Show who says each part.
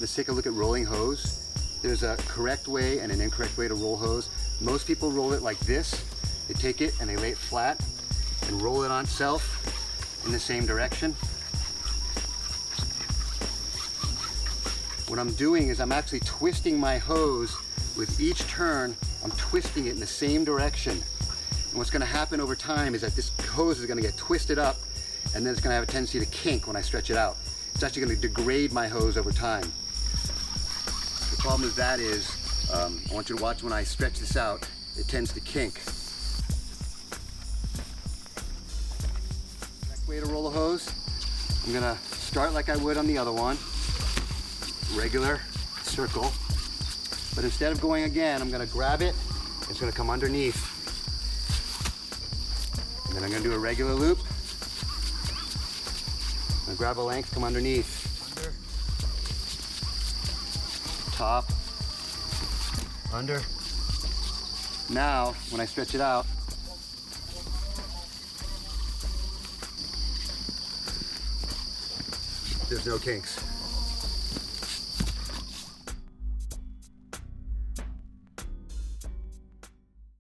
Speaker 1: let's take a look at rolling hose. There's a correct way and an incorrect way to roll hose. Most people roll it like this. They take it and they lay it flat and roll it on itself in the same direction. What I'm doing is I'm actually twisting my hose. With each turn, I'm twisting it in the same direction. And what's gonna happen over time is that this hose is gonna get twisted up, and then it's gonna have a tendency to kink when I stretch it out. It's actually gonna degrade my hose over time. The problem with that is, I want you to watch when I stretch this out, it tends to kink. Correct way to roll a hose, I'm gonna start like I would on the other one, regular circle. But instead of going again, I'm gonna grab it, it's gonna come underneath. And then I'm gonna do a regular loop. I'm gonna grab a length, come underneath. Top, under. Now, when I stretch it out, there's no kinks.